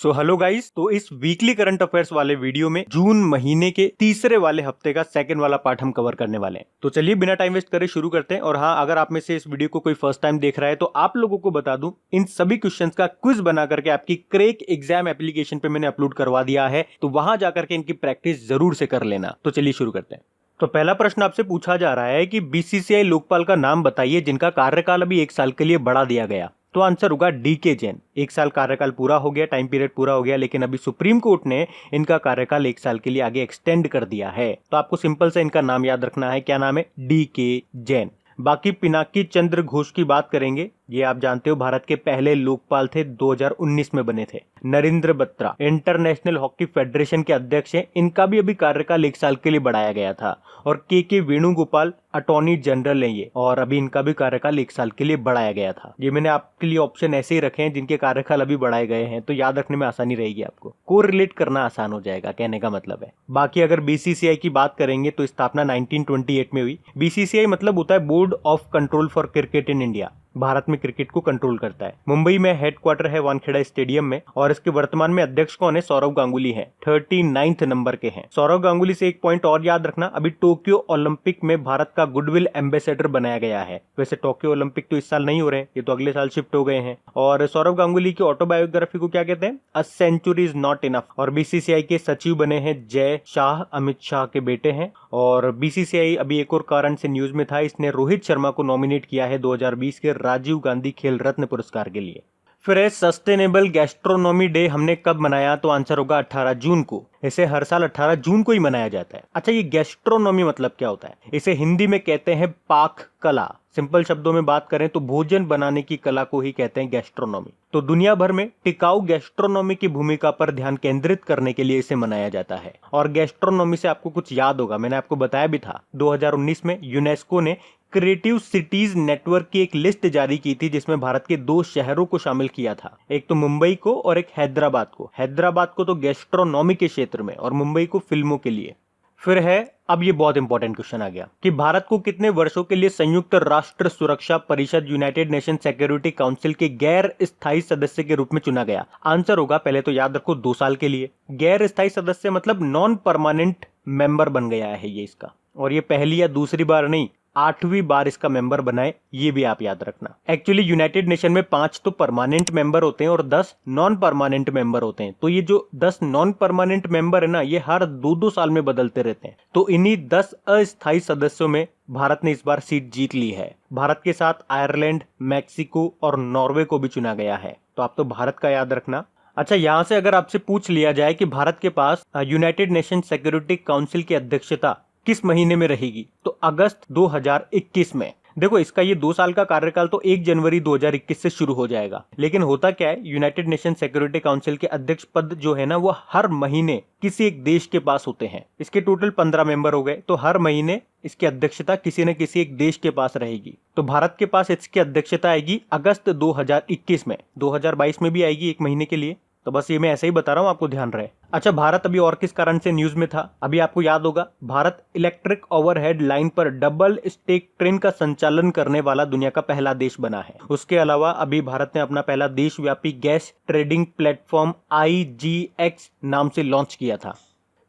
So hello guys, तो इस weekly current affairs वाले वीडियो में जून महीने के तीसरे वाले हफ्ते का सेकंड वाला पार्ट हम कवर करने वाले हैं। तो चलिए बिना टाइम वेस्ट करे शुरू करते हैं। और हाँ, अगर आप में से इस वीडियो को कोई फर्स्ट टाइम देख रहा है तो आप लोगों को बता दूं, इन सभी क्वेश्चंस का क्विज बना करके आपकी क्रेक एग्जाम एप्लीकेशन पे मैंने अपलोड करवा दिया है, तो वहां जाकर के इनकी प्रैक्टिस जरूर से कर लेना। तो चलिए शुरू करते हैं। तो पहला प्रश्न आपसे पूछा जा रहा है कि बीसीसीआई लोकपाल का नाम बताइए जिनका कार्यकाल अभी 1 साल के लिए बढ़ा दिया गया। तो आंसर होगा डीके जैन। 1 साल कार्यकाल पूरा हो गया, टाइम पीरियड पूरा हो गया, लेकिन अभी सुप्रीम कोर्ट ने इनका कार्यकाल 1 साल के लिए आगे एक्सटेंड कर दिया है। तो आपको सिंपल से इनका नाम याद रखना है। क्या नाम है? डीके जैन। बाकी पिनाकी चंद्र घोष की बात करेंगे, ये आप जानते हो भारत के पहले लोकपाल थे, 2019 में बने थे। Narendra Batra international hockey federation के अध्यक्ष हैं, इनका भी अभी कार्यकाल 1 साल के लिए बढ़ाया गया था। और के वेणुगोपाल अटॉर्नी जनरल हैं ये, और अभी इनका भी कार्यकाल 1 साल के लिए बढ़ाया गया था। ये मैंने आपके लिए ऑप्शन ऐसे ही रखे हैं जिनके कार्यकाल अभी बढ़ाए गए हैं, तो याद रखने में आसानी रहेगी, आपको कोरिलेट करना आसान हो जाएगा, कहने का मतलब है। बाकी अगर बीसीसीआई की बात करेंगे तो स्थापना 1928 में हुई। बीसीसीआई मतलब होता है board of control for cricket in India, Bharat में क्रिकेट को कंट्रोल करता है। मुंबई में हेडक्वार्टर है वानखेड़ा स्टेडियम में, और इसके वर्तमान में अध्यक्ष कौन है? सौरव गांगुली हैं, 39 नंबर के हैं। सौरव गांगुली से एक पॉइंट और याद रखना, अभी टोक्यो ओलंपिक में भारत का गुडविल एम्बेसडर बनाया गया है। वैसे टोक्यो ओलंपिक तो इस साल नहीं हो रहे हैं, ये तो अगले साल शिफ्ट हो गए हैं। और सौरव गांगुली की ऑटोबायोग्राफी को क्या कहते हैं? A century is not enough. और बीसीसीआई के सचिव बने हैं जय शाह, अमित शाह के बेटे हैं। और बीसीसीआई अभी एक और कारण से न्यूज में था, इसने रोहित शर्मा को नॉमिनेट किया है 2020 के राजीव गांधी खेल रत्न पुरस्कार के लिए। फिर सस्टेनेबल गैस्ट्रोनॉमी डे हमने कब मनाया? तो आंसर होगा 18 जून को। इसे हर साल 18 जून को ही मनाया जाता है। अच्छा, ये गैस्ट्रोनॉमी मतलब क्या होता है? इसे हिंदी में कहते हैं पाक कला। सिंपल शब्दों में बात करें तो भोजन बनाने की कला को ही कहते हैं गैस्ट्रोनॉमी। तो दुनिया भर में टिकाऊ गैस्ट्रोनॉमी की भूमिका पर ध्यान केंद्रित करने के लिए इसे मनाया जाता है। और गैस्ट्रोनॉमी से आपको कुछ याद होगा, मैंने आपको बताया भी था, 2019 में यूनेस्को ने क्रिएटिव सिटीज नेटवर्क की एक लिस्ट जारी की थी, जिसमें भारत के 2 शहरों को शामिल किया था, एक तो मुंबई को और एक हैदराबाद को। हैदराबाद को तो गैस्ट्रोनॉमी के क्षेत्र में, और मुंबई को फिल्मों के लिए। फिर है, अब ये बहुत इंपॉर्टेंट क्वेश्चन आ गया कि भारत को कितने वर्षों के लिए संयुक्त राष्ट्र सुरक्षा परिषद यूनाइटेड नेशन सिक्योरिटी काउंसिल के गैर स्थायी सदस्य के रूप में चुना गया? आंसर होगा, पहले तो याद रखो, 2 साल के लिए। गैर स्थायी सदस्य मतलब नॉन परमानेंट मेंबर बन गया है ये इसका। और ये पहली या दूसरी बार नहीं, 8वीं बार इसका मेंबर बनाए, ये भी आप याद रखना। एक्चुअली यूनाइटेड नेशन में 5 तो परमानेंट मेंबर होते हैं और 10 नॉन परमानेंट मेंबर होते हैं। तो ये जो 10 नॉन परमानेंट मेंबर है ना, ये हर 2-2 साल में बदलते रहते हैं। तो इन्हीं 10 अस्थायी सदस्यों में भारत ने इस बार सीट जीत ली है। भारत के साथ आयरलैंड, मैक्सिको और नॉर्वे को भी चुना गया है। तो आप तो भारत का याद रखना। अच्छा, यहां से अगर आपसे पूछ लिया जाए कि भारत के पास यूनाइटेड नेशन सिक्योरिटी काउंसिल की अध्यक्षता किस महीने में रहेगी, तो अगस्त 2021 में। देखो, इसका ये 2 साल का कार्यकाल तो 1 जनवरी 2021 से शुरू हो जाएगा। लेकिन होता क्या है, यूनाइटेड नेशन सिक्योरिटी काउंसिल के अध्यक्ष पद जो है ना, वो हर महीने किसी एक देश के पास होते हैं। इसके टोटल 15 मेंबर हो गए, तो हर महीने इसकी अध्यक्षता किसी न किसी एक देश के पास रहेगी। तो भारत के पास इसकी अध्यक्षता आएगी अगस्त 2021 में। 2022 में भी आएगी 1 महीने के लिए। तो बस ये मैं ऐसे ही बता रहा हूं, आपको ध्यान रहे। अच्छा, भारत अभी और किस कारण से न्यूज में था? अभी आपको याद होगा, भारत इलेक्ट्रिक ओवरहेड लाइन पर डबल स्टेक ट्रेन का संचालन करने वाला दुनिया का पहला देश बना है। उसके अलावा अभी भारत ने अपना पहला देशव्यापी गैस ट्रेडिंग प्लेटफॉर्म IGX नाम से लॉन्च किया था।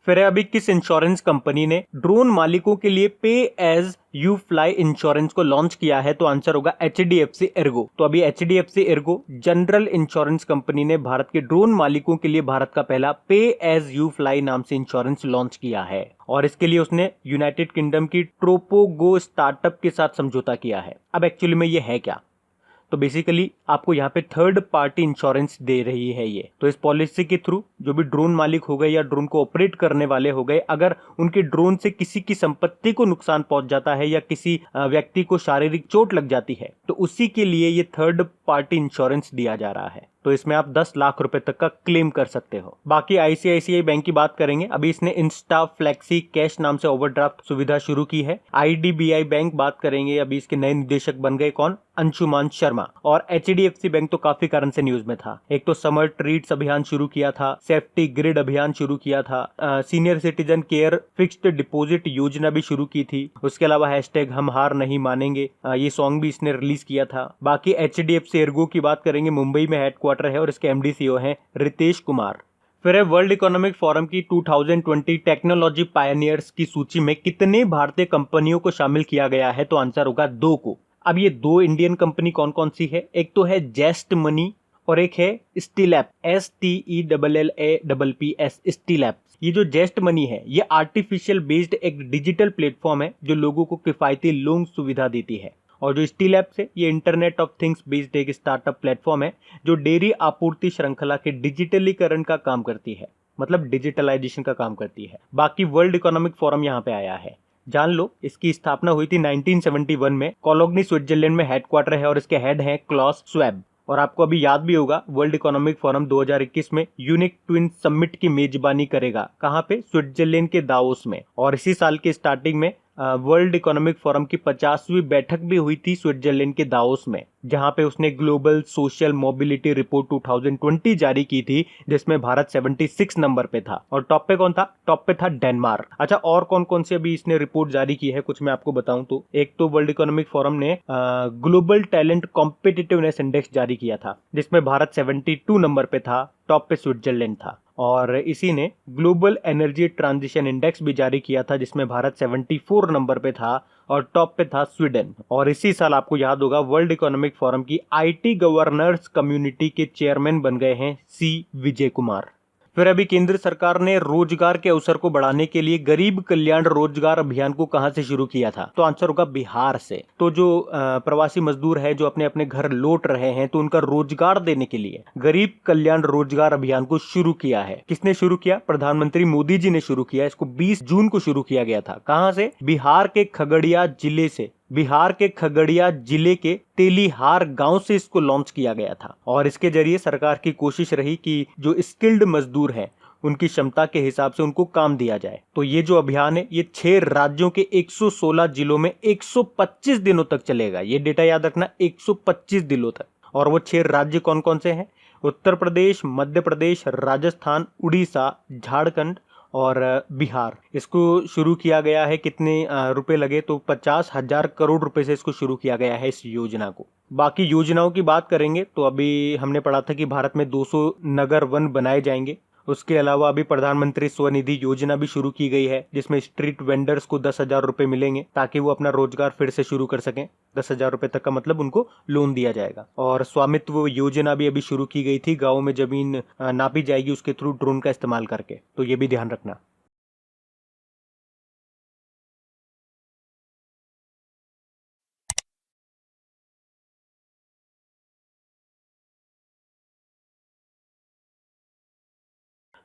फिर अभी किस इंश्योरेंस कंपनी ने ड्रोन मालिकों के लिए पे एज यू फ्लाई इंश्योरेंस को लॉन्च किया है? तो आंसर होगा HDFC एर्गो। तो अभी HDFC Ergo general insurance company ने भारत के ड्रोन मालिकों के लिए भारत का पहला पे एज यू फ्लाई नाम से इंश्योरेंस लॉन्च किया है। और इसके लिए उसने यूनाइटेड किंगडम की ट्रोपोगो स्टार्टअप के साथ समझौता किया है। अब एक्चुअली में ये है क्या? तो बेसिकली आपको यहाँ पे थर्ड पार्टी इंश्योरेंस दे रही है ये। तो इस पॉलिसी के थ्रू जो भी ड्रोन मालिक हो गए या ड्रोन को ऑपरेट करने वाले हो गए, अगर उनके ड्रोन से किसी की संपत्ति को नुकसान पहुंच जाता है या किसी व्यक्ति को शारीरिक चोट लग जाती है, तो उसी के लिए ये थर्ड पार्टी इंश्योरेंस दिया जा रहा है। तो इसमें आप 10 लाख रुपए तक का क्लेम कर सकते हो। बाकी ICICI बैंक की बात करेंगे, अभी इसने इंस्टा फ्लेक्सी कैश नाम से ओवरड्राफ्ट सुविधा शुरू की है। IDBI बैंक बात करेंगे, अभी इसके नए निदेशक बन गए कौन? अंशुमान शर्मा। और HDFC बैंक तो काफी कारण से न्यूज में था। एक तो समर ट्रीट्स अभियान शुरू किया था, सेफ्टी ग्रिड अभियान शुरू किया था, senior citizen care fixed deposit योजना भी शुरू की थी। उसके अलावा हैशटैग हम हार नहीं मानेंगे, ये सॉन्ग भी इसने रिलीज किया था। बाकी HDFC एर्गो की बात करेंगे, मुंबई में हेडक्वार्टर हेडक्वार्टर है और इसके एमडी सीईओ हैं रितेश कुमार। फिर है वर्ल्ड इकोनॉमिक फोरम की 2020 टेक्नोलॉजी पायनियर्स की सूची में कितने भारतीय कंपनियों को शामिल किया गया है, तो आंसर होगा 2 को। अब ये 2 इंडियन कंपनी कौन कौन सी है, एक तो है जेस्ट मनी और एक है स्टीलैप, STELLAPPS, स्टीलैप। ये जो जेस्ट मनी है ये आर्टिफिशियल बेस्ड एक डिजिटल प्लेटफॉर्म है जो लोगों को किफायती लोन सुविधा देती है। और जो स्टीलैप है ये इंटरनेट ऑफ थिंग्स बेस्ड एक स्टार्टअप प्लेटफॉर्म है जो डेयरी आपूर्ति श्रृंखला के डिजिटलीकरण का काम करती है, मतलब डिजिटलाइजेशन का काम करती है। बाकी वर्ल्ड इकोनॉमिक फोरम यहाँ पे आया है, जान लो। इसकी स्थापना हुई थी 1971 में, कोलोग्नी स्विट्जरलैंड में हेडक्वार्टर है और इसके हेड हैं क्लॉस श्वेब। और आपको अभी याद भी होगा वर्ल्ड इकोनॉमिक फोरम 2021 में यूनिक ट्विन समिट की मेजबानी करेगा, कहाँ पे, स्विट्जरलैंड के दावोस में। और इसी साल के स्टार्टिंग में वर्ल्ड इकोनॉमिक फोरम की 50वीं बैठक भी हुई थी स्विट्जरलैंड के दावोस में, जहां पे उसने ग्लोबल सोशल मोबिलिटी रिपोर्ट 2020 जारी की थी, जिसमें भारत 76 नंबर पे था। और टॉप पे कौन था, टॉप पे था डेनमार्क। अच्छा, और कौन कौन सी अभी इसने रिपोर्ट जारी की है कुछ मैं आपको बताऊं तो, एक तो वर्ल्ड इकोनॉमिक फोरम ने ग्लोबल टैलेंट कॉम्पिटिटिवनेस इंडेक्स जारी किया था, जिसमें भारत 72 नंबर पे था, टॉप पे स्विट्जरलैंड था। और इसी ने ग्लोबल एनर्जी ट्रांजिशन इंडेक्स भी जारी किया था, जिसमें भारत 74 नंबर पे था और टॉप पे था स्वीडन। और इसी साल आपको याद होगा वर्ल्ड इकोनॉमिक फोरम की आईटी गवर्नर्स कम्युनिटी के चेयरमैन बन गए हैं सी विजय कुमार। फिर अभी केंद्र सरकार ने रोजगार के अवसर को बढ़ाने के लिए गरीब कल्याण रोजगार अभियान को कहां से शुरू किया था, तो आंसर होगा बिहार से। तो जो प्रवासी मजदूर है जो अपने अपने घर लौट रहे हैं, तो उनका रोजगार देने के लिए गरीब कल्याण रोजगार अभियान को शुरू किया है। किसने शुरू किया, प्रधानमंत्री मोदी जी ने शुरू किया। इसको 20 जून को शुरू किया गया था। कहां से, बिहार के खगड़िया जिले से। बिहार के खगड़िया जिले के तेलीहार गांव से इसको लॉन्च किया गया था। और इसके जरिए सरकार की कोशिश रही कि जो स्किल्ड मजदूर हैं उनकी क्षमता के हिसाब से उनको काम दिया जाए। तो ये जो अभियान है ये 6 राज्यों के 116 जिलों में 125 दिनों तक चलेगा। ये डेटा याद रखना, 125 दिनों तक। और वो 6 राज्य कौन कौन से हैं, उत्तर प्रदेश, मध्य प्रदेश, राजस्थान, उड़ीसा, झारखंड और बिहार। इसको शुरू किया गया है, कितने रुपए लगे, तो 50,000 करोड़ रुपए से इसको शुरू किया गया है इस योजना को। बाकी योजनाओं की बात करेंगे तो अभी हमने पढ़ा था कि भारत में 200 नगर वन बनाए जाएंगे। उसके अलावा अभी प्रधानमंत्री स्वनिधि योजना भी शुरू की गई है, जिसमें स्ट्रीट वेंडर्स को 10,000 रुपए मिलेंगे ताकि वो अपना रोजगार फिर से शुरू कर सकें। 10,000 रुपए तक का मतलब उनको लोन दिया जाएगा। और स्वामित्व योजना भी अभी शुरू की गई थी, गाँव में जमीन नापी जाएगी उसके थ्रू ड्रोन का इस्तेमाल करके, तो ये भी ध्यान रखना।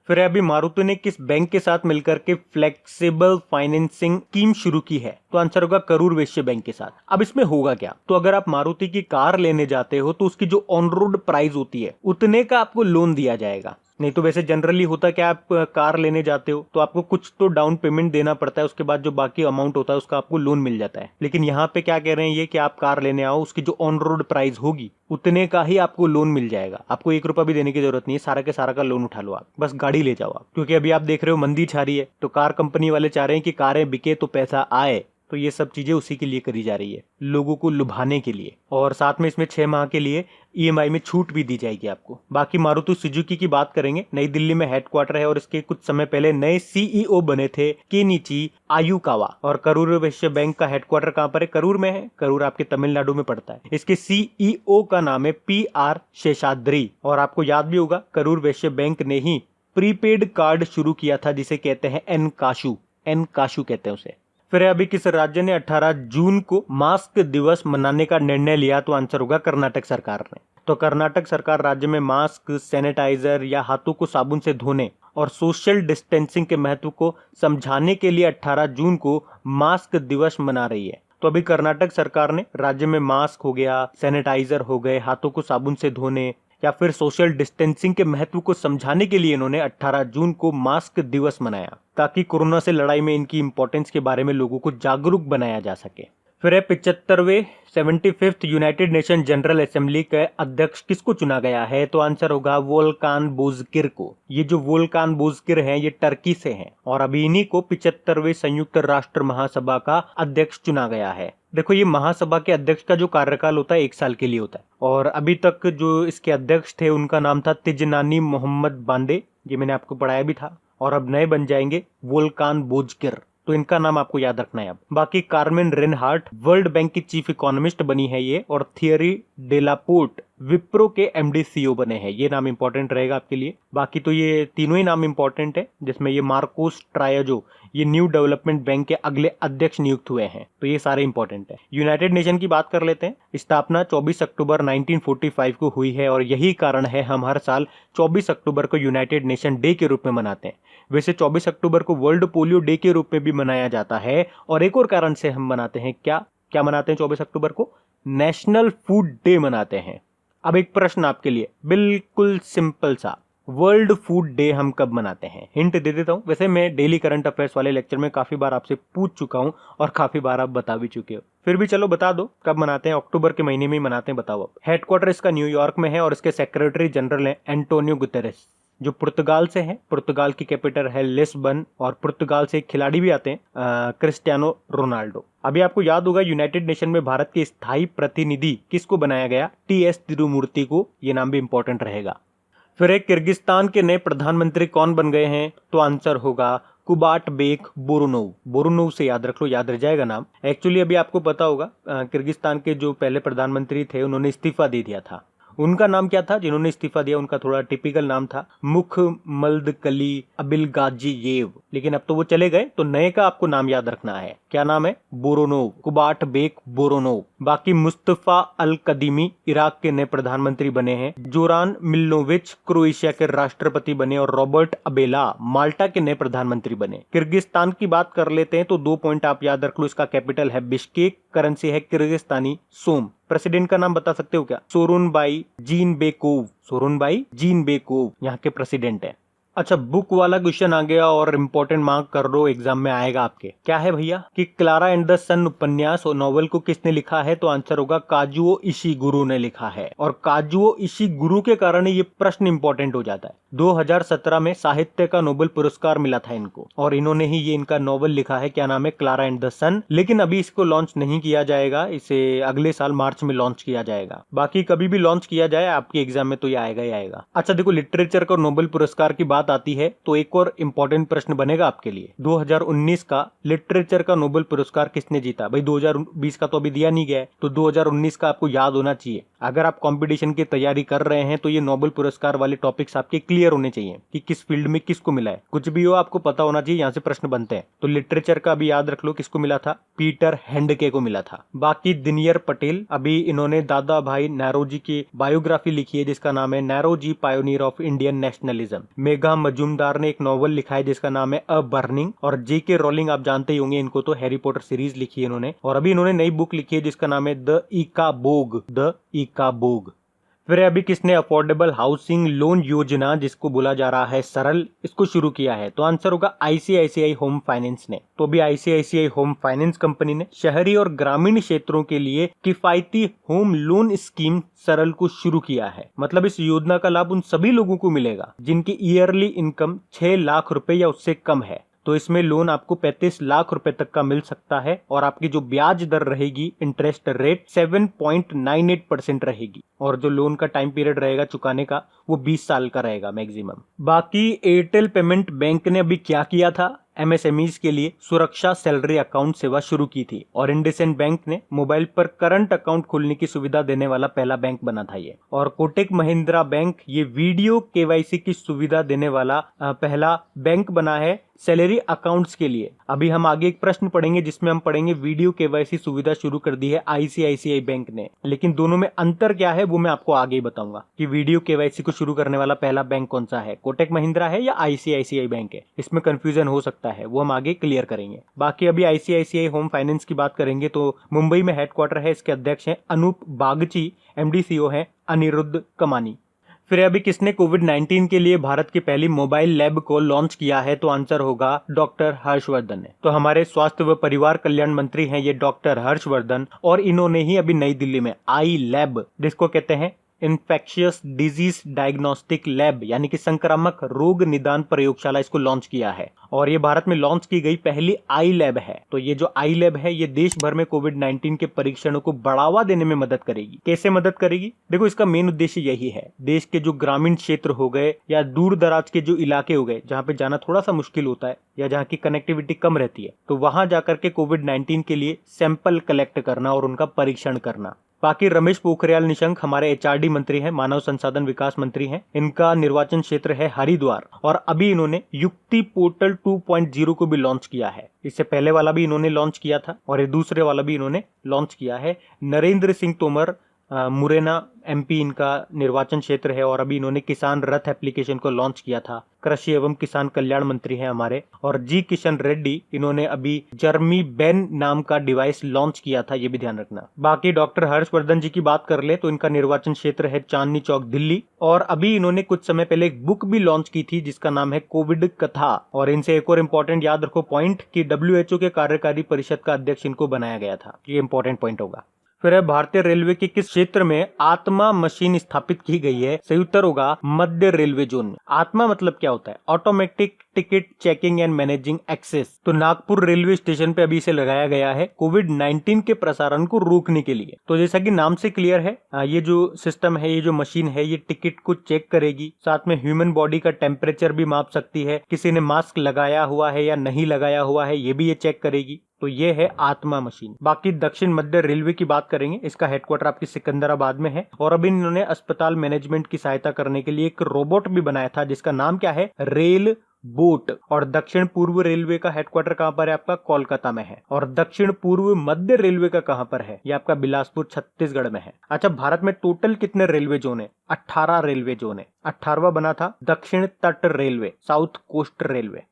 फिर अभी मारुति ने किस बैंक के साथ मिलकर के फ्लेक्सिबल फाइनेंसिंग स्कीम शुरू की है, तो आंसर होगा करूर वैश्य बैंक के साथ। अब इसमें होगा क्या, तो अगर आप मारुति की कार लेने जाते हो तो उसकी जो ऑन रोड प्राइस होती है उतने का आपको लोन दिया जाएगा। नहीं तो वैसे जनरली होता क्या, आप कार लेने जाते हो तो आपको कुछ तो डाउन पेमेंट देना पड़ता है, उसके बाद जो बाकी अमाउंट होता है उसका आपको लोन मिल जाता है। लेकिन यहाँ पे क्या कह रहे हैं ये कि आप कार लेने आओ, उसकी जो ऑन रोड प्राइस होगी उतने का ही आपको लोन मिल जाएगा। आपको 1 रुपया भी देने की जरूरत नहीं है, सारा के सारा का लोन उठा लो आप, बस गाड़ी ले जाओ आप। क्योंकि अभी आप देख रहे हो मंदी छा रही है, तो कार कंपनी वाले चाह रहे हैं कि कारें बिके तो पैसा आए, तो ये सब चीजें उसी के लिए करी जा रही है, लोगों को लुभाने के लिए। और साथ में इसमें 6 माह के लिए ईएमआई में छूट भी दी जाएगी आपको। बाकी मारुति सुजुकी की बात करेंगे, नई दिल्ली में हेडक्वार्टर है और इसके कुछ समय पहले नए सीईओ बने थे केनिची आयुकावा। और करूर वैश्य बैंक का हेडक्वार्टर कहां पर है, करूर में है। करूर आपके तमिलनाडु में पड़ता है। इसके सीईओ का नाम है PR शेषाद्री। और आपको याद भी होगा करूर वैश्य बैंक ने ही प्रीपेड कार्ड शुरू किया था, जिसे कहते हैं एनकाशु कहते हैं उसे। फिर अभी किस राज्य ने 18 जून को मास्क दिवस मनाने का निर्णय लिया, तो आंसर होगा कर्नाटक सरकार ने। तो कर्नाटक सरकार राज्य में मास्क, सैनिटाइजर या हाथों को साबुन से धोने और सोशल डिस्टेंसिंग के महत्व को समझाने के लिए 18 जून को मास्क दिवस मना रही है। तो अभी कर्नाटक सरकार ने राज्य में मास्क हो गया, सैनिटाइजर हो गए, हाथों को साबुन से धोने या फिर सोशल डिस्टेंसिंग के महत्व को समझाने के लिए इन्होंने 18 जून को मास्क दिवस मनाया, ताकि कोरोना से लड़ाई में इनकी इंपॉर्टेंस के बारे में लोगों को जागरूक बनाया जा सके। फिर है 75वें 75th United nation general assembly के अध्यक्ष किसको चुना गया है? तो आंसर होगा वोल्कान बोजकिर को। ये जो वोल्कान बोजकिर हैं ये टर्की से हैं और अभी इन्हीं को 75वें संयुक्त राष्ट्र महासभा का अध्यक्ष चुना गया है। देखो ये महासभा के अध्यक्ष का जो कार्यकाल होता है 1 साल के लिए होता है और अभी तक जो इसके अध्यक्ष थे उनका नाम था तिजनानी मोहम्मद बांदे, ये मैंने आपको पढ़ाया भी था, और अब नए बन जाएंगे वोल्कान बोजकिर, तो इनका नाम आपको याद रखना है। अब बाकी कार्मेन रेनहार्ट वर्ल्ड बैंक की चीफ इकोनॉमिस्ट बनी है ये, और थियरी डेलापोर्ट विप्रो के एमडी सीईओ बने हैं। ये नाम इंपॉर्टेंट रहेगा आपके लिए। बाकी तो ये तीनों ही नाम इंपॉर्टेंट है, जिसमें ये मार्कोस ट्रायोजो ये न्यू डेवलपमेंट बैंक के अगले अध्यक्ष नियुक्त हुए हैं, तो ये सारे इंपॉर्टेंट है। यूनाइटेड नेशन की बात कर लेते हैं। स्थापना 24 अक्टूबर 1945 को हुई है और यही कारण है हम हर साल 24 अक्टूबर को यूनाइटेड नेशन डे के रूप में मनाते हैं। वैसे 24 अक्टूबर को वर्ल्ड पोलियो डे के रूप में भी मनाया जाता है और एक और कारण से हम मनाते हैं। क्या मनाते हैं 24 अक्टूबर को? नेशनल फूड डे मनाते हैं। अब एक प्रश्न आपके लिए, बिल्कुल सिंपल सा, वर्ल्ड फूड डे हम कब मनाते हैं? हिंट दे देता हूं। वैसे मैं डेली करंट अफेयर्स वाले लेक्चर में काफी बार आपसे पूछ चुका हूं और काफी बार आप बता भी चुके हो, फिर भी चलो बता दो कब मनाते हैं। अक्टूबर के महीने में ही मनाते हैं, बताओ। अब हेडक्वार्टर इसका न्यूयॉर्क में है और इसके सेक्रेटरी जनरल है एंटोनियो गुतेरेस, जो पुर्तगाल से है। पुर्तगाल की कैपिटल है लिस्बन और पुर्तगाल से एक खिलाड़ी भी आते हैं, क्रिस्टियानो रोनाल्डो। अभी आपको याद होगा यूनाइटेड नेशन में भारत के स्थायी प्रतिनिधि किसको बनाया गया? टीएस तिरुमूर्ति को। ये नाम भी इंपॉर्टेंट रहेगा। फिर एक किर्गिस्तान के नए प्रधानमंत्री कौन बन गए हैं? तो आंसर होगा कुबाटबेक बोरोनोव। बोरोनोव से याद रख लो, याद रह जाएगा नाम। एक्चुअली अभी आपको पता होगा किर्गिस्तान के जो पहले प्रधानमंत्री थे उन्होंने इस्तीफा दे दिया था। उनका नाम क्या था जिन्होंने इस्तीफा दिया? उनका थोड़ा टिपिकल नाम था मुखमल्दकली अबिलगाजीयेव, लेकिन अब तो वो चले गए, तो नए का आपको नाम याद रखना है। क्या नाम है? बोरोनोव, कुबाटबेक बोरोनोव। बाकी मुस्तफा अल कदीमी इराक के नए प्रधानमंत्री बने हैं। जोरान मिल्नोविच क्रोएशिया के राष्ट्रपति बने और रॉबर्ट अबेला माल्टा के नए प्रधानमंत्री बने। किर्गिस्तान की बात कर लेते हैं तो 2 पॉइंट आप याद रख लो। इसका कैपिटल है बिश्केक, करेंसी है किर्गिस्तानी सोम। प्रेसिडेंट का नाम बता सकते हो क्या? सोरोनबाई जीनबेकोव। सोरोनबाई जीनबेकोव यहाँ के प्रेसिडेंट है। अच्छा, बुक वाला क्वेश्चन आ गया और इम्पोर्टेंट मार्क कर लो, एग्जाम में आएगा आपके। क्या है भैया कि क्लारा एंड द सन उपन्यास और नॉवेल को किसने लिखा है? तो आंसर होगा काजुओ इशिगुरु ने लिखा है। और काजुओ इशिगुरु के कारण ये प्रश्न इंपॉर्टेंट हो जाता है। 2017 में साहित्य का नोबेल पुरस्कार मिला था इनको और इन्होंने ही ये इनका नॉवेल लिखा है। क्या नाम है? क्लारा एंड द सन। लेकिन अभी इसको लॉन्च नहीं किया जाएगा, इसे अगले साल मार्च में लॉन्च किया जाएगा। बाकी कभी भी लॉन्च किया जाए आपके एग्जाम में तो ये आएगा ही आएगा। अच्छा देखो, लिटरेचर का नोबेल पुरस्कार की बात आती है तो एक और इंपॉर्टेंट प्रश्न बनेगा आपके लिए। 2019 का लिटरेचर का नोबेल पुरस्कार किसने जीता? भाई 2020 का तो अभी दिया नहीं गया है, तो 2019 का आपको याद होना चाहिए। अगर आप कंपटीशन की तैयारी कर रहे हैं तो ये नोबेल पुरस्कार वाले टॉपिक्स आपके क्लियर होने चाहिए कि किस फील्ड में किसको मिला है। कुछ भी हो आपको पता होना चाहिए, यहाँ से प्रश्न बनते हैं। तो लिटरेचर का भी याद रख लो किसको मिला था? पीटर हैंडके को मिला था। बाकी दिनयर पटेल, अभी इन्होंने दादा भाई नौरोजी की बायोग्राफी लिखी है जिसका नाम है Naoroji pioneer of Indian nationalism. Megha Majumdar ने एक नॉवल लिखा है जिसका नाम है अ बर्निंग। और जेके रोलिंग आप जानते ही होंगे इनको, तो हैरी पॉटर सीरीज लिखी है इन्होंने और अभी इन्होंने नई बुक लिखी है जिसका नाम है द इकाबोग। फिर अभी किसने अफोर्डेबल हाउसिंग लोन योजना जिसको बोला जा रहा है सरल, इसको शुरू किया है? तो आंसर होगा आईसीआईसीआई होम फाइनेंस ने। तो अभी आईसीआईसीआई होम फाइनेंस कंपनी ने शहरी और ग्रामीण क्षेत्रों के लिए किफायती होम लोन स्कीम सरल को शुरू किया है। मतलब इस योजना का लाभ उन सभी लोगों को मिलेगा जिनकी ईयरली इनकम 6 लाख रुपए या उससे कम है। तो इसमें लोन आपको 35 लाख रुपए तक का मिल सकता है और आपकी जो ब्याज दर रहेगी, इंटरेस्ट रेट 7.98% रहेगी और जो लोन का टाइम पीरियड रहेगा चुकाने का वो 20 साल का रहेगा मैक्सिमम। बाकी एयरटेल पेमेंट बैंक ने अभी क्या किया था? एमएसएमईज के लिए सुरक्षा सैलरी अकाउंट सेवा शुरू की थी और इंडसइंड बैंक ने मोबाइल पर करंट अकाउंट खोलने की सुविधा देने वाला पहला बैंक बना था ये। और कोटक महिंद्रा बैंक ये वीडियो केवाईसी की सुविधा देने वाला पहला बैंक बना है सैलरी अकाउंट्स के लिए। अभी हम आगे एक प्रश्न पढ़ेंगे जिसमें हम पढ़ेंगे वीडियो केवाईसी सुविधा शुरू कर दी है आईसीआईसीआई बैंक ने, लेकिन दोनों में अंतर क्या है वो मैं आपको आगे ही बताऊंगा कि वीडियो केवाईसी को शुरू करने वाला पहला बैंक कौन सा है, कोटक महिंद्रा है या आईसीआईसीआई बैंक है। इसमें कंफ्यूजन हो सकता है, वो हम आगे क्लियर करेंगे। बाकी अभी आईसीआईसीआई होम फाइनेंस की बात करेंगे तो मुंबई में हेडक्वार्टर है, इसके अध्यक्ष हैं अनूप बागची, एमडी सीईओ है अनिरुद्ध कमानी। फिर अभी किसने कोविड-19 के लिए भारत की पहली मोबाइल लैब को लॉन्च किया है? तो आंसर होगा डॉक्टर हर्षवर्धन ने। तो हमारे स्वास्थ्य व परिवार कल्याण मंत्री हैं ये डॉक्टर हर्षवर्धन, और इन्होंने ही अभी नई दिल्ली में आई लैब, जिसको कहते हैं इन्फेक्शियस डिजीज डायग्नोस्टिक लैब, यानी कि संक्रामक रोग निदान प्रयोगशाला, इसको लॉन्च किया है। और ये भारत में लॉन्च की गई पहली आई लैब है। तो ये जो आई लैब है ये देश भर में कोविड-19 के परीक्षणों को बढ़ावा देने में मदद करेगी। कैसे मदद करेगी? देखो, इसका मेन उद्देश्य यही है, देश के जो ग्रामीण क्षेत्र हो गए या दूर दराज के जो इलाके हो गए जहाँ पे जाना थोड़ा सा मुश्किल होता है या जहाँ की कनेक्टिविटी कम रहती है, तो वहां जाकर के कोविड-19 के लिए सैंपल कलेक्ट करना और उनका परीक्षण करना। बाकी रमेश पोखरियाल निशंक हमारे एचआरडी मंत्री हैं, मानव संसाधन विकास मंत्री हैं। इनका निर्वाचन क्षेत्र है हरिद्वार, और अभी इन्होंने युक्ति पोर्टल 2.0 को भी लॉन्च किया है। इससे पहले वाला भी इन्होंने लॉन्च किया था और ये दूसरे वाला भी इन्होंने लॉन्च किया है। नरेंद्र सिंह तोमर मुरैना एमपी इनका निर्वाचन क्षेत्र है, और अभी इन्होंने किसान रथ एप्लीकेशन को लॉन्च किया था। कृषि एवं किसान कल्याण मंत्री हैं हमारे। और जी किशन रेड्डी, इन्होंने अभी जर्मी बेन नाम का डिवाइस लॉन्च किया था, ये भी ध्यान रखना। बाकी डॉक्टर हर्षवर्धन जी की बात कर ले तो इनका निर्वाचन क्षेत्र है चांदनी चौक दिल्ली, और अभी इन्होंने कुछ समय पहले एक बुक भी लॉन्च की थी जिसका नाम है कोविड कथा। और इनसे एक और इम्पोर्टेंट याद रखो पॉइंट कि WHO के कार्यकारी परिषद का अध्यक्ष इनको बनाया गया था। ये इंपॉर्टेंट पॉइंट होगा। फिर है भारतीय रेलवे के किस क्षेत्र में आत्मा मशीन स्थापित की गई है? सही उत्तर होगा मध्य रेलवे जोन में। आत्मा मतलब क्या होता है? Automatic ticket checking and managing access. तो नागपुर रेलवे स्टेशन पे अभी इसे लगाया गया है कोविड-19 के प्रसारण को रोकने के लिए। तो जैसा कि नाम से क्लियर है, ये जो सिस्टम है, ये जो मशीन है, ये टिकट को चेक करेगी, साथ में ह्यूमन बॉडी का टेम्परेचर भी माप सकती है, किसी ने मास्क लगाया हुआ है या नहीं लगाया हुआ है ये भी ये चेक करेगी। तो ये है आत्मा मशीन। बाकी दक्षिण मध्य रेलवे की बात करेंगे, इसका हेडक्वार्टर आपकी सिकंदराबाद में है, और अभी इन्होंने अस्पताल मैनेजमेंट की सहायता करने के लिए एक रोबोट भी बनाया था जिसका नाम क्या है? Rail boat. और दक्षिण पूर्व रेलवे का हेडक्वार्टर कहां पर है? आपका कोलकाता में है। और दक्षिण पूर्व मध्य रेलवे का कहां पर है? ये आपका बिलासपुर छत्तीसगढ़ में है। अच्छा, भारत में टोटल कितने रेलवे जोन है? 18 रेलवे जोन है। 18वां बना था दक्षिण तट रेलवे, साउथ कोस्ट रेलवे।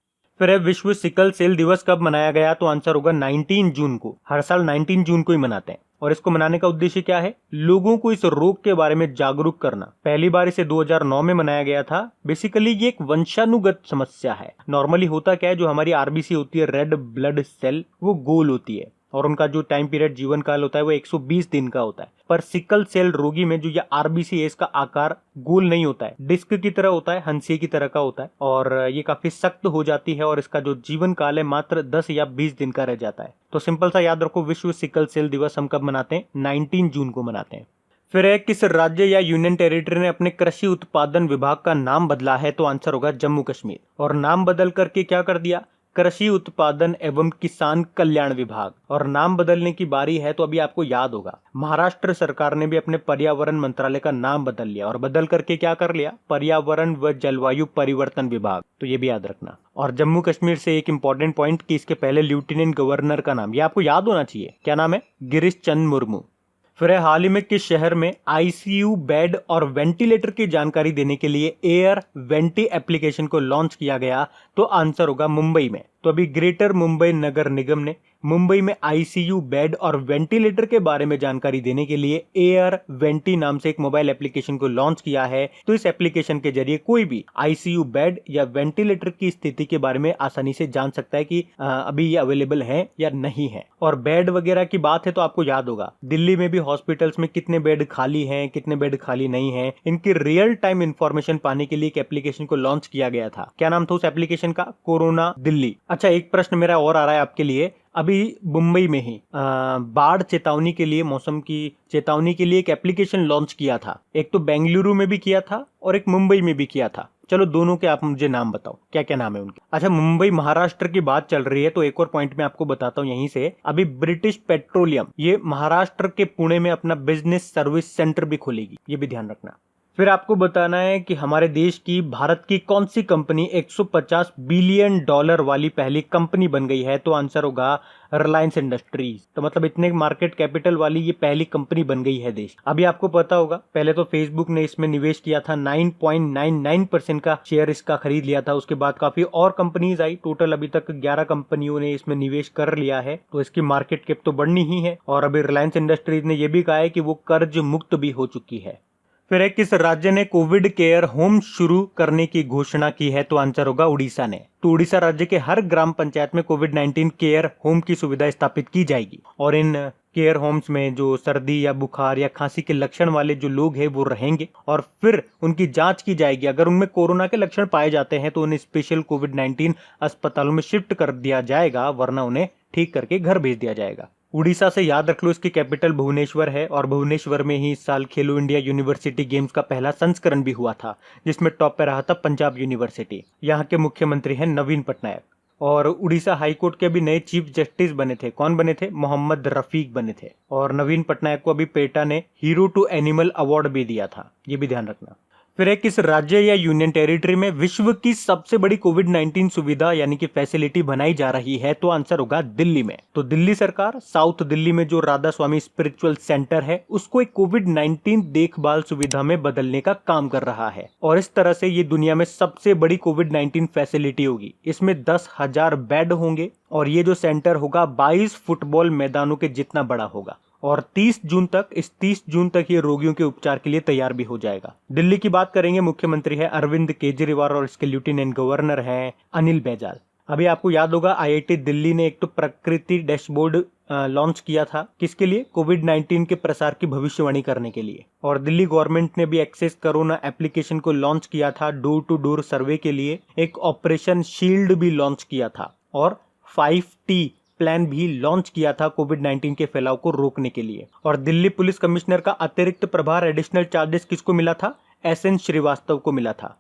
फिर है विश्व सिकल सेल दिवस कब मनाया गया? तो आंसर होगा 19 जून को। हर साल 19 जून को ही मनाते हैं, और इसको मनाने का उद्देश्य क्या है? लोगों को इस रोग के बारे में जागरूक करना। पहली बार इसे 2009 में मनाया गया था। बेसिकली ये एक वंशानुगत समस्या है। नॉर्मली होता क्या है, जो हमारी आरबीसी होती है, रेड ब्लड सेल, वो गोल होती है और उनका जो टाइम पीरियड जीवन काल होता है वो 120 दिन का होता है। पर सिकल सेल रोगी में जो ये आरबीसी है, इसका आकार गोल नहीं होता है, डिस्क की तरह होता है, हंसिए की तरह का होता है, और ये काफी सख्त हो जाती है, और इसका जो जीवन काल है मात्र 10 या 20 दिन का रह जाता है। तो सिंपल सा याद रखो, विश्व सिकल सेल दिवस हम कब मनाते हैं? 19 जून को मनाते हैं। फिर है किस राज्य या यूनियन टेरिटरी ने अपने कृषि उत्पादन विभाग का नाम बदला है? तो आंसर होगा जम्मू कश्मीर। और नाम बदल करके क्या कर दिया? कृषि उत्पादन एवं किसान कल्याण विभाग। और नाम बदलने की बारी है तो अभी आपको याद होगा, महाराष्ट्र सरकार ने भी अपने पर्यावरण मंत्रालय का नाम बदल लिया, और बदल करके क्या कर लिया? पर्यावरण व जलवायु परिवर्तन विभाग। तो ये भी याद रखना। और जम्मू कश्मीर से एक इंपॉर्टेंट पॉइंट कि इसके पहले लेफ्टिनेंट गवर्नर का नाम, ये आपको याद होना चाहिए, क्या नाम है? गिरीश चंद्र मुर्मू। फिर है हाल ही में किस शहर में आईसीयू बेड और वेंटिलेटर की जानकारी देने के लिए एयर वेंटी एप्लीकेशन को लॉन्च किया गया? तो आंसर होगा मुंबई में। तो अभी ग्रेटर मुंबई नगर निगम ने मुंबई में आईसीयू बेड और वेंटिलेटर के बारे में जानकारी देने के लिए एयर वेंटी नाम से एक मोबाइल एप्लीकेशन को लॉन्च किया है। तो इस एप्लीकेशन के जरिए कोई भी आईसीयू बेड या वेंटिलेटर की स्थिति के बारे में आसानी से जान सकता है कि अभी ये अवेलेबल है या नहीं है। और बेड वगैरह की बात है तो आपको याद होगा, दिल्ली में भी हॉस्पिटल्स में कितने बेड खाली हैं, कितने बेड खाली नहीं है, इनकी रियल टाइम इंफॉर्मेशन पाने के लिए एक एप्लीकेशन को लॉन्च किया गया था। क्या नाम था उस एप्लीकेशन का? कोरोना दिल्ली। अच्छा, एक प्रश्न मेरा और आ रहा है आपके लिए। अभी मुंबई में ही बाढ़ चेतावनी के लिए, मौसम की चेतावनी के लिए एक एप्लीकेशन लॉन्च किया था। एक तो बेंगलुरु में भी किया था और एक मुंबई में भी किया था। चलो दोनों के आप मुझे नाम बताओ, क्या क्या नाम है उनके। अच्छा, मुंबई महाराष्ट्र की बात चल रही है तो एक और पॉइंट मैं आपको बताता हूँ यहीं से। अभी ब्रिटिश पेट्रोलियम ये महाराष्ट्र के पुणे में अपना बिजनेस सर्विस सेंटर भी खोलेगी, ये भी ध्यान रखना। फिर आपको बताना है कि हमारे देश की, भारत की कौन सी कंपनी 150 बिलियन डॉलर वाली पहली कंपनी बन गई है? तो आंसर होगा रिलायंस इंडस्ट्रीज। तो मतलब इतने मार्केट कैपिटल वाली ये पहली कंपनी बन गई है देश। अभी आपको पता होगा, पहले तो फेसबुक ने इसमें निवेश किया था, 9.99% का शेयर इसका खरीद लिया था। उसके बाद काफी और कंपनीज आई, टोटल अभी तक 11 कंपनियों ने इसमें निवेश कर लिया है। तो इसकी मार्केट कैप तो बढ़नी ही है। और अभी रिलायंस इंडस्ट्रीज ने यह भी कहा है कि वो कर्ज मुक्त भी हो चुकी है। फिर है किस राज्य ने कोविड केयर होम शुरू करने की घोषणा की है? तो आंसर होगा उड़ीसा ने। तो उड़ीसा राज्य के हर ग्राम पंचायत में कोविड-19 केयर होम की सुविधा स्थापित की जाएगी और इन केयर होम्स में जो सर्दी या बुखार या खांसी के लक्षण वाले जो लोग हैं वो रहेंगे और फिर उनकी जांच की जाएगी। अगर उनमें कोरोना के लक्षण पाए जाते हैं तो उन्हें स्पेशल कोविड-19 अस्पतालों में शिफ्ट कर दिया जाएगा, वरना उन्हें ठीक करके घर भेज दिया जाएगा। उड़ीसा से याद रख लो, इसकी कैपिटल भुवनेश्वर है और भुवनेश्वर में ही इस साल खेलो इंडिया यूनिवर्सिटी गेम्स का पहला संस्करण भी हुआ था, जिसमें टॉप पे रहा था पंजाब यूनिवर्सिटी। यहाँ के मुख्यमंत्री हैं नवीन पटनायक और उड़ीसा हाईकोर्ट के अभी नए चीफ जस्टिस बने थे। कौन बने थे? मोहम्मद रफीक बने थे। और नवीन पटनायक को अभी पेटा ने हीरो टू एनिमल अवार्ड भी दिया था, ये भी ध्यान रखना। फिर है किस राज्य या यूनियन टेरिटरी में विश्व की सबसे बड़ी कोविड-19 सुविधा यानी कि फैसिलिटी बनाई जा रही है? तो आंसर होगा दिल्ली में। तो दिल्ली सरकार साउथ दिल्ली में जो राधा स्वामी स्पिरिचुअल सेंटर है उसको एक कोविड-19 देखभाल सुविधा में बदलने का काम कर रहा है और इस तरह से ये दुनिया में सबसे बड़ी कोविड-19 फैसिलिटी होगी। इसमें 10,000 बेड होंगे और ये जो सेंटर होगा 22 फुटबॉल मैदानों के जितना बड़ा होगा और 30 जून तक ये रोगियों के उपचार के लिए तैयार भी हो जाएगा। दिल्ली की बात करेंगे, मुख्यमंत्री है अरविंद केजरीवाल और इसके लेफ्टिनेंट गवर्नर हैं अनिल बैजल। अभी आपको याद होगा आईआईटी दिल्ली ने एक तो प्रकृति डैशबोर्ड लॉन्च किया था, किसके लिए? कोविड-19 के प्रसार की भविष्यवाणी करने के लिए। और दिल्ली गवर्नमेंट ने भी एक्सेस कोरोना एप्लीकेशन को लॉन्च किया था डोर टू डोर सर्वे के लिए। एक ऑपरेशन शील्ड भी लॉन्च किया था और 5T प्लान भी लॉन्च किया था कोविड-19 के फैलाव को रोकने के लिए। और दिल्ली पुलिस कमिश्नर का अतिरिक्त प्रभार एडिशनल चार्जेस किसको मिला था? एसएन श्रीवास्तव को मिला था।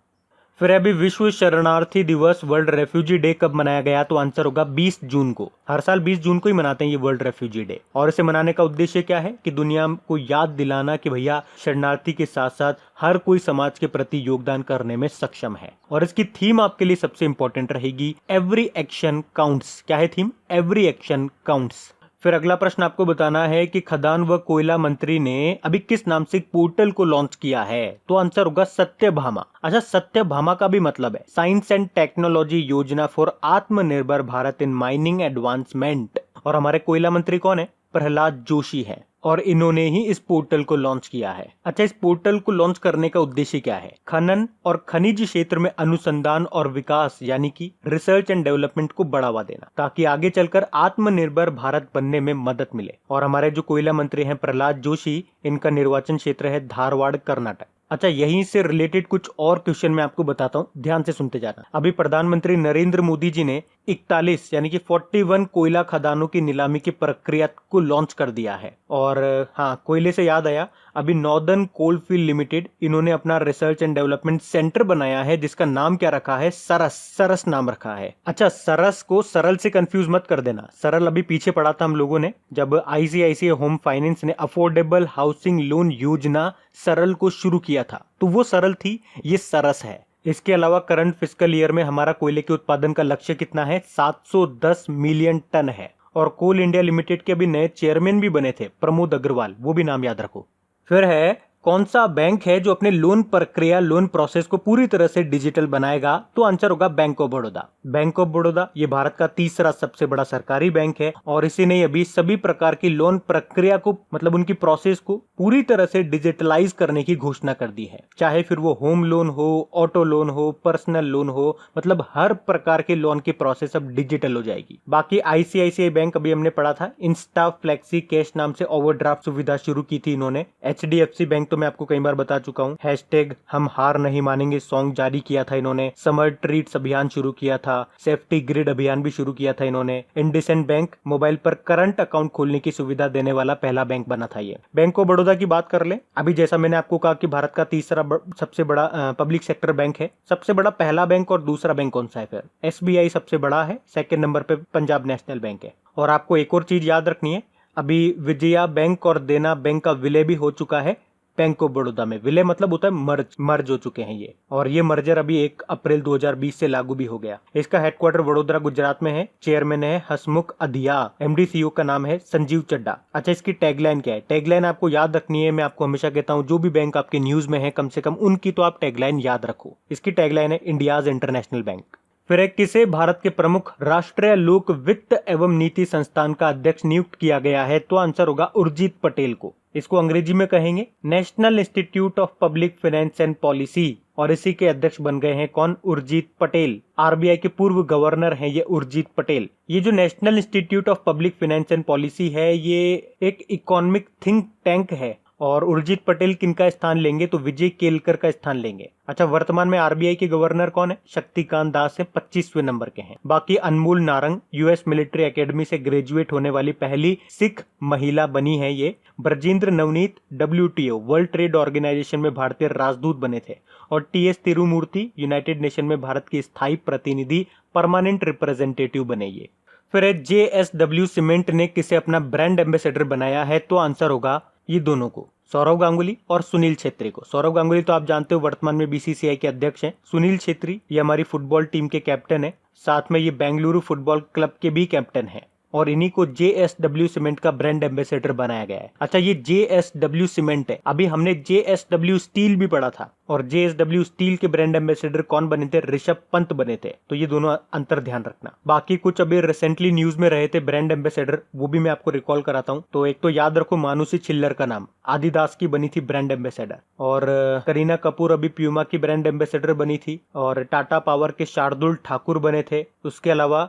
फिर अभी विश्व शरणार्थी दिवस वर्ल्ड रेफ्यूजी डे कब मनाया गया? तो आंसर होगा 20 जून को। हर साल 20 जून को ही मनाते हैं ये वर्ल्ड रेफ्यूजी डे और इसे मनाने का उद्देश्य क्या है कि दुनिया को याद दिलाना कि भैया शरणार्थी के साथ साथ हर कोई समाज के प्रति योगदान करने में सक्षम है। और इसकी थीम आपके लिए सबसे इंपॉर्टेंट रहेगी एवरी एक्शन काउंट्स। क्या है थीम? Every action counts. फिर अगला प्रश्न आपको बताना है कि खदान व कोयला मंत्री ने अभी किस नाम से पोर्टल को लॉन्च किया है? तो आंसर होगा सत्यभामा। अच्छा, सत्यभामा का भी मतलब है साइंस एंड टेक्नोलॉजी योजना फॉर आत्मनिर्भर भारत इन माइनिंग एडवांसमेंट। और हमारे कोयला मंत्री कौन है? प्रहलाद जोशी है और इन्होंने ही इस पोर्टल को लॉन्च किया है। अच्छा, इस पोर्टल को लॉन्च करने का उद्देश्य क्या है? खनन और खनिज क्षेत्र में अनुसंधान और विकास यानी कि रिसर्च एंड डेवलपमेंट को बढ़ावा देना, ताकि आगे चलकर आत्मनिर्भर भारत बनने में मदद मिले। और हमारे जो कोयला मंत्री हैं प्रहलाद जोशी, इनका निर्वाचन क्षेत्र है धारवाड़, कर्नाटक। अच्छा, यहीं से रिलेटेड कुछ और क्वेश्चन मैं आपको बताता हूँ, ध्यान से सुनते जाना। अभी प्रधानमंत्री नरेंद्र मोदी जी ने 41 यानी कि 41 कोयला खदानों की नीलामी की प्रक्रिया को लॉन्च कर दिया है। और हाँ, कोयले से याद आया, अभी नॉर्दर्न कोलफील्ड लिमिटेड इन्होंने अपना रिसर्च एंड डेवलपमेंट सेंटर बनाया है जिसका नाम क्या रखा है? सरस नाम रखा है। अच्छा, सरस को सरल से कंफ्यूज मत कर देना। सरल अभी पीछे पढ़ा था हम लोगों ने जब आईसीआईसीआई होम फाइनेंस ने अफोर्डेबल हाउसिंग लोन योजना सरल को शुरू किया था, तो वो सरल थी, ये सरस है। इसके अलावा करंट फिस्कल ईयर में हमारा कोयले के उत्पादन का लक्ष्य कितना है? 710 मिलियन टन है। और कोल इंडिया लिमिटेड के अभी नए चेयरमैन भी बने थे, प्रमोद अग्रवाल, वो भी नाम याद रखो। फिर है कौन सा बैंक है जो अपने लोन प्रक्रिया, लोन प्रोसेस को पूरी तरह से डिजिटल बनाएगा? तो आंसर होगा bank of Baroda. Bank of Baroda ये भारत का तीसरा सबसे बड़ा सरकारी बैंक है और इसी ने अभी सभी प्रकार की लोन प्रक्रिया को, मतलब उनकी प्रोसेस को पूरी तरह से डिजिटलाइज करने की घोषणा कर दी है। चाहे फिर वो होम लोन हो, ऑटो लोन हो, पर्सनल लोन हो, मतलब हर प्रकार के लोन की प्रोसेस अब डिजिटल हो जाएगी। बाकी आईसीआईसीआई बैंक अभी हमने पढ़ा था, इंस्टा फ्लेक्सी कैश नाम से ओवरड्राफ्ट सुविधा शुरू की थी इन्होंने। एचडीएफसी बैंक मैं आपको कई बार बता चुका हूँ, हैशटैग हम हार नहीं मानेंगे सॉन्ग जारी किया था इन्होंने। समर ट्रीट्स अभियान शुरू किया था, सेफ्टी ग्रिड अभियान भी शुरू किया था इन्होंने। इंडसेंड बैंक मोबाइल पर करंट अकाउंट खोलने की सुविधा देने वाला पहला बैंक बना था ये। बैंक ऑफ बड़ौदा की बात कर ले, अभी जैसा मैंने आपको कहा कि भारत का तीसरा सबसे बड़ा पब्लिक सेक्टर बैंक है। सबसे बड़ा पहला बैंक और दूसरा बैंक कौन सा है? फिर एसबीआई सबसे बड़ा है, सेकेंड नंबर पे पंजाब नेशनल बैंक है। और आपको एक और चीज याद रखनी है, अभी विजया बैंक और देना बैंक का विलय भी हो चुका है बैंक ऑफ बड़ौदा में। विलय मतलब होता है मर्ज हो चुके हैं ये, और ये मर्जर अभी 1 अप्रैल 2020 से लागू भी हो गया। इसका हेडक्वार्टर वडोदरा गुजरात में है। चेयरमैन है हसमुख अधिया, एमडी सीईओ का नाम है संजीव चड्डा। अच्छा, इसकी टैगलाइन क्या है? टैगलाइन आपको याद रखनी है, मैं आपको हमेशा कहता हूँ जो भी बैंक आपके न्यूज में है कम से कम उनकी तो आप टैगलाइन याद रखो। इसकी टैगलाइन है इंडियाज इंटरनेशनल बैंक। फिर एक किसे भारत के प्रमुख राष्ट्रीय लोक वित्त एवं नीति संस्थान का अध्यक्ष नियुक्त किया गया है? तो आंसर होगा उर्जित पटेल को। इसको अंग्रेजी में कहेंगे national institute of public finance and policy, और इसी के अध्यक्ष बन गए हैं कौन? उर्जित पटेल। आरबीआई के पूर्व गवर्नर हैं ये उर्जित पटेल। ये जो national institute of public finance and policy है ये एक इकोनॉमिक थिंक टैंक है, और उर्जित पटेल किनका स्थान लेंगे? तो विजय केलकर का स्थान लेंगे। अच्छा, वर्तमान में आरबीआई के गवर्नर कौन है? शक्तिकांत दास है, 25वें नंबर के हैं। बाकी Anmol Narang US military academy से ग्रेजुएट होने वाली पहली सिख महिला बनी है ये। Brajendra Navnit WTO world trade organisation में भारतीय राजदूत बने थे। और TS तिरुमूर्ति यूनाइटेड नेशन में भारत की स्थायी प्रतिनिधि परमानेंट रिप्रेजेंटेटिव बने ये। फिर JSW सीमेंट ने किसे अपना ब्रांड एम्बेसडर बनाया है? तो आंसर होगा ये दोनों को, सौरव गांगुली और सुनील छेत्री को। सौरव गांगुली तो आप जानते हो वर्तमान में BCCI के अध्यक्ष हैं। सुनील छेत्री ये हमारी फुटबॉल टीम के कैप्टन है, साथ में ये बेंगलुरु फुटबॉल क्लब के भी कैप्टन है, और इन्हीं को JSW सीमेंट का ब्रांड एम्बेसडर बनाया गया है। अच्छा, ये JSW सीमेंट है। अभी हमने JSW स्टील भी पढ़ा था, और JSW स्टील के ब्रांड एम्बेसडर कौन बने थे? ऋषभ पंत बने थे। तो ये दोनों अंतर ध्यान रखना। बाकी कुछ अभी रिसेंटली न्यूज में रहे थे ब्रांड एम्बेसडर, वो भी मैं आपको रिकॉल कराता हूँ। तो एक तो याद रखो मानुषी छिल्लर का नाम, आदिदास की बनी थी ब्रांड एम्बेसडर, और करीना कपूर अभी प्यूमा की ब्रांड एम्बेसडर बनी थी, और टाटा पावर के शार्दुल ठाकुर बने थे। उसके अलावा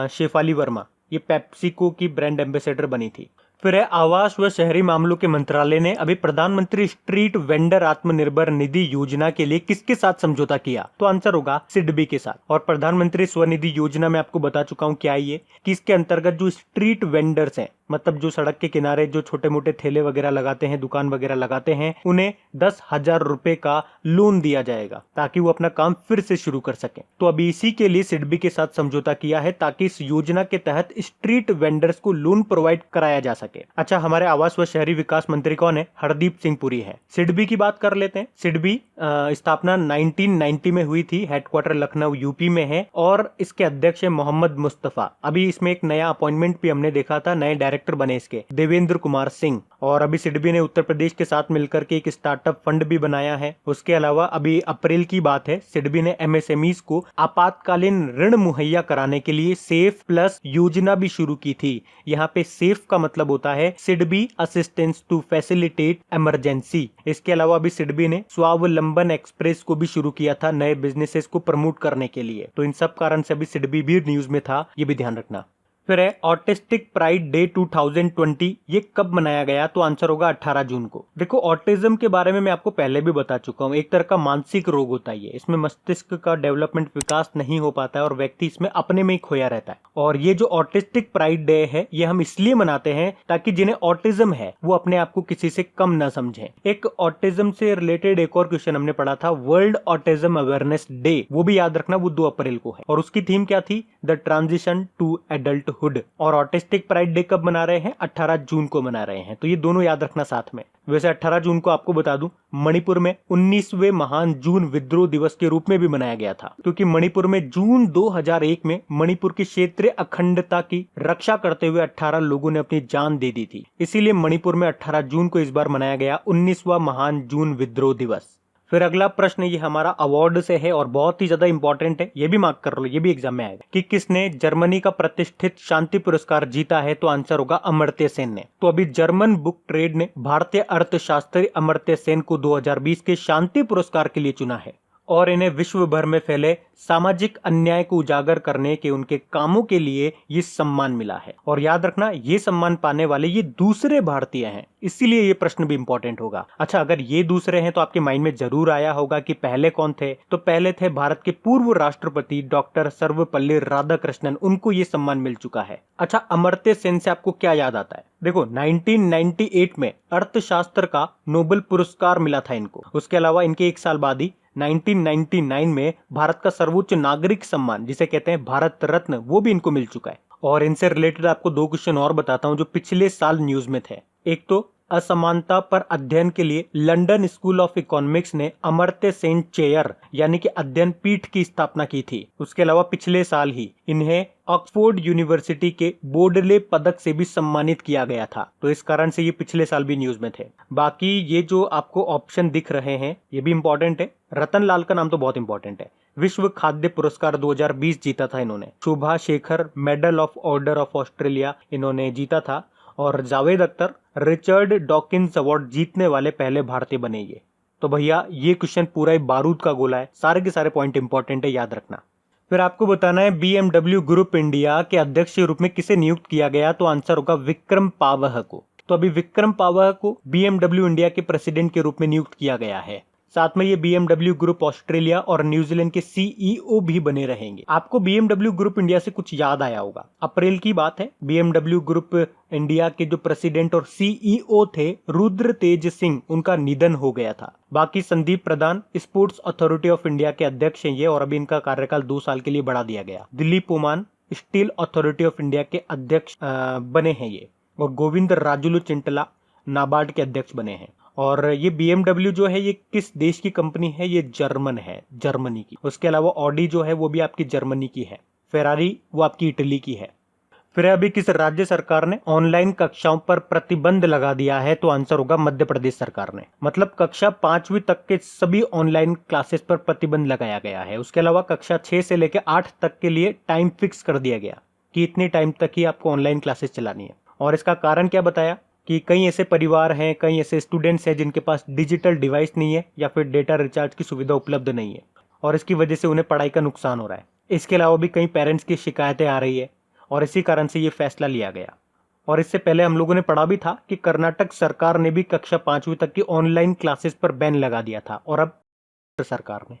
शेफाली वर्मा ये पेप्सिको की ब्रांड एम्बेसडर बनी थी। फिर है आवास व शहरी मामलों के मंत्रालय ने अभी प्रधानमंत्री स्ट्रीट वेंडर आत्मनिर्भर निधि योजना के लिए किसके साथ समझौता किया? तो आंसर होगा सिडबी के साथ। और प्रधानमंत्री स्वनिधि योजना में आपको बता चुका हूं क्या है ये, कि इसके अंतर्गत जो स्ट्रीट वेंडर्स हैं, मतलब जो सड़क के किनारे जो छोटे मोटे ठेले वगैरह लगाते हैं, दुकान वगैरह लगाते हैं, उन्हें 10,000 रुपए का लोन दिया जाएगा ताकि वो अपना काम फिर से शुरू कर सकें। तो अभी इसी के लिए सिडबी के साथ समझौता किया है ताकि इस योजना के तहत स्ट्रीट वेंडर्स को लोन प्रोवाइड कराया जा सके। अच्छा, हमारे आवास व शहरी विकास मंत्री कौन है? हरदीप सिंह पुरी है। सिडबी की बात कर लेते हैं। सिडबी स्थापना 1990 में हुई थी, हेडक्वार्टर लखनऊ यूपी में है, और इसके अध्यक्ष है मोहम्मद मुस्तफा। अभी इसमें एक नया अपॉइंटमेंट भी हमने देखा था, नए डायरेक्टर बने इसके, देवेंद्र कुमार सिंह। और अभी सिडबी ने उत्तर प्रदेश के साथ मिलकर के एक स्टार्टअप फंड भी बनाया है। उसके अलावा अभी अप्रैल की बात है, सिडबी ने MSMEs को आपातकालीन ऋण मुहैया कराने के लिए सेफ प्लस योजना भी शुरू की थी। यहाँ पे सेफ का मतलब होता है SIDBI assistance to facilitate emergency. इसके अलावा अभी सिडबी ने स्वावलंबन एक्सप्रेस को भी शुरू किया था नए बिजनेसेस को प्रमोट करने के लिए। तो इन सब कारण से अभी सिडबी भी न्यूज में था, ये भी ध्यान रखना। फिर है ऑटिस्टिक प्राइड डे 2020, ये कब मनाया गया? तो आंसर होगा 18 जून को। देखो, ऑटिज्म के बारे में मैं आपको पहले भी बता चुका हूँ, एक तरह का मानसिक रोग होता है ये। इसमें मस्तिष्क का डेवलपमेंट विकास नहीं हो पाता है और व्यक्ति इसमें अपने में ही खोया रहता है। और ये जो ऑटिस्टिक प्राइड डे है ये हम इसलिए मनाते हैं ताकि जिन्हें ऑटिज्म है वो अपने आप को किसी से कम न समझें। एक ऑटिज्म से रिलेटेड एक और क्वेश्चन हमने पढ़ा था, वर्ल्ड ऑटिज्म अवेयरनेस डे, वो भी याद रखना, वो 2 अप्रैल को है, और उसकी थीम क्या थी? The transition to adulthood. और ऑटिस्टिक प्राइड डे कब मना रहे हैं? 18 जून को मना रहे हैं। तो ये दोनों याद रखना साथ में। वैसे 18 जून को आपको बता दूं, मणिपुर में 19वें महान जून विद्रोह दिवस के रूप में भी मनाया गया था, क्योंकि मणिपुर में जून 2001 में मणिपुर की क्षेत्रीय अखंडता की रक्षा करते हुए 18 लोगों ने अपनी जान दे दी थी। इसीलिए मणिपुर में 18 जून को इस बार मनाया गया 19वां महान जून विद्रोह दिवस। फिर अगला प्रश्न ये हमारा अवार्ड से है और बहुत ही ज्यादा इंपॉर्टेंट है, ये भी मार्क कर लो, ये भी एग्जाम में आएगा, कि किसने जर्मनी का प्रतिष्ठित शांति पुरस्कार जीता है? तो आंसर होगा अमर्त्य सेन ने। तो अभी जर्मन बुक ट्रेड ने भारतीय अर्थशास्त्री अमर्त्य सेन को 2020 के शांति पुरस्कार के लिए चुना है, और इन्हें विश्व भर में फैले सामाजिक अन्याय को उजागर करने के उनके कामों के लिए ये सम्मान मिला है। और याद रखना, ये सम्मान पाने वाले ये दूसरे भारतीय हैं, इसीलिए ये प्रश्न भी इंपॉर्टेंट होगा। अच्छा, अगर ये दूसरे हैं तो आपके माइंड में जरूर आया होगा कि पहले कौन थे? तो पहले थे भारत के पूर्व राष्ट्रपति डॉक्टर सर्वपल्ली राधाकृष्णन, उनको ये सम्मान मिल चुका है। अच्छा, अमर्त्य सेन से आपको क्या याद आता है? देखो, 1998 में अर्थशास्त्र का नोबेल पुरस्कार मिला था इनको। उसके अलावा इनके एक साल बाद ही 1999 में भारत का सर्वोच्च नागरिक सम्मान जिसे कहते हैं भारत रत्न, वो भी इनको मिल चुका है। और इनसे रिलेटेड आपको 2 क्वेश्चन और बताता हूं जो पिछले साल न्यूज में थे। एक तो असमानता पर अध्ययन के लिए लंदन स्कूल ऑफ इकोनॉमिक्स ने अमर्त्य सेन चेयर यानी कि अध्ययन पीठ की स्थापना की थी। उसके अलावा पिछले साल ही इन्हें ऑक्सफोर्ड यूनिवर्सिटी के बोर्डले पदक से भी सम्मानित किया गया था। तो इस कारण से ये पिछले साल भी न्यूज में थे। बाकी ये जो आपको ऑप्शन दिख रहे हैं ये भी इंपॉर्टेंट है। रतन लाल का नाम तो बहुत इंपॉर्टेंट है। विश्व खाद्य पुरस्कार 2020 जीता था इन्होंने। Shobha Shekhar medal of order of Australia इन्होंने जीता था। और Javed Akhtar Richard Dawkins award जीतने वाले पहले भारतीय बने ये। तो भैया ये क्वेश्चन पूरा ही बारूद का गोला है, सारे के सारे पॉइंट इंपॉर्टेंट है, याद रखना। फिर आपको बताना है BMW ग्रुप इंडिया के अध्यक्ष के रूप में किसे नियुक्त किया गया, तो आंसर होगा विक्रम पावह को। तो अभी विक्रम पावह को BMW इंडिया के प्रेसिडेंट के रूप में नियुक्त किया गया है। साथ में ये BMW ग्रुप ऑस्ट्रेलिया और न्यूजीलैंड के CEO भी बने रहेंगे। आपको BMW ग्रुप इंडिया से कुछ याद आया होगा, अप्रैल की बात है, BMW ग्रुप इंडिया के जो प्रेसिडेंट और CEO थे रुद्र तेज सिंह, उनका निधन हो गया था। बाकी संदीप प्रधान स्पोर्ट्स अथॉरिटी ऑफ इंडिया के अध्यक्ष हैं ये, और अभी इनका कार्यकाल 2 साल के लिए बढ़ा दिया गया। Dilip Oman steel authority of India के अध्यक्ष बने हैं ये, और गोविंद राजुलु चिंटला नाबार्ड के अध्यक्ष बने हैं। और ये BMW जो है ये किस देश की कंपनी है, ये जर्मन है, जर्मनी की। उसके अलावा ऑडी जो है वो भी आपकी जर्मनी की है। फेरारी वो आपकी इटली की है। फिर अभी किस राज्य सरकार ने ऑनलाइन कक्षाओं पर प्रतिबंध लगा दिया है, तो आंसर होगा मध्य प्रदेश सरकार ने। मतलब कक्षा 5वीं तक के सभी ऑनलाइन क्लासेस पर प्रतिबंध लगाया गया है। उसके अलावा कक्षा 6 से लेकर 8 तक के लिए टाइम फिक्स कर दिया गया कि इतने टाइम तक ही आपको ऑनलाइन क्लासेस चलानी है। और इसका कारण क्या बताया कि कई ऐसे परिवार हैं, कई ऐसे स्टूडेंट्स हैं जिनके पास डिजिटल डिवाइस नहीं है या फिर डेटा रिचार्ज की सुविधा उपलब्ध नहीं है, और इसकी वजह से उन्हें पढ़ाई का नुकसान हो रहा है। इसके अलावा भी कई पेरेंट्स की शिकायतें आ रही है, और इसी कारण से ये फैसला लिया गया। और इससे पहले हम लोगों ने पढ़ा भी था कि कर्नाटक सरकार ने भी कक्षा 5वीं तक की ऑनलाइन क्लासेस पर बैन लगा दिया था, और अब सरकार ने।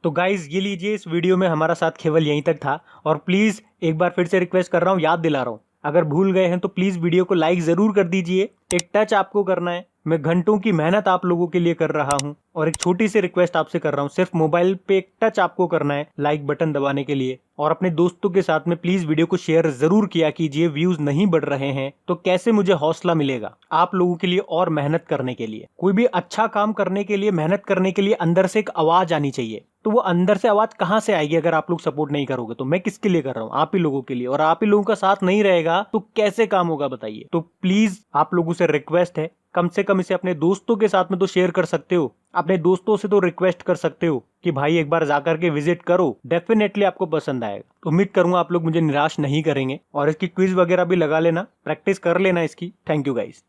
तो गाइज ये लीजिए, इस वीडियो में हमारा साथ केवल यहीं तक था। और प्लीज एक बार फिर से रिक्वेस्ट कर रहा हूँ, याद दिला रहा हूँ, अगर भूल गए हैं तो प्लीज वीडियो को लाइक जरूर कर दीजिए। एक टच आपको करना है, मैं घंटों की मेहनत आप लोगों के लिए कर रहा हूं, और एक छोटी सी रिक्वेस्ट आपसे कर रहा हूं, सिर्फ मोबाइल पे एक टच आपको करना है लाइक बटन दबाने के लिए। और अपने दोस्तों के साथ में प्लीज वीडियो को शेयर जरूर किया कीजिए। व्यूज नहीं बढ़ रहे हैं तो कैसे मुझे हौसला मिलेगा आप लोगों के लिए और मेहनत करने के लिए। कोई भी अच्छा काम करने के लिए, मेहनत करने के लिए अंदर से एक आवाज आनी चाहिए। तो वो अंदर से आवाज कहां से आएगी अगर आप लोग सपोर्ट नहीं करोगे? तो मैं किसके लिए कर रहा हूं? आप ही लोगों के लिए। और आप ही लोगों का साथ नहीं रहेगा तो कैसे काम होगा बताइए? तो प्लीज आप लोगों से रिक्वेस्ट है, कम से कम इसे अपने दोस्तों के साथ में तो शेयर कर सकते हो, अपने दोस्तों से तो रिक्वेस्ट कर सकते हो कि भाई एक बार जाकर के विजिट करो, डेफिनेटली आपको पसंद आएगा। तो उम्मीद करूंगा आप लोग मुझे निराश नहीं करेंगे, और इसकी क्विज वगैरह भी लगा लेना, प्रैक्टिस कर लेना इसकी। Thank you guys.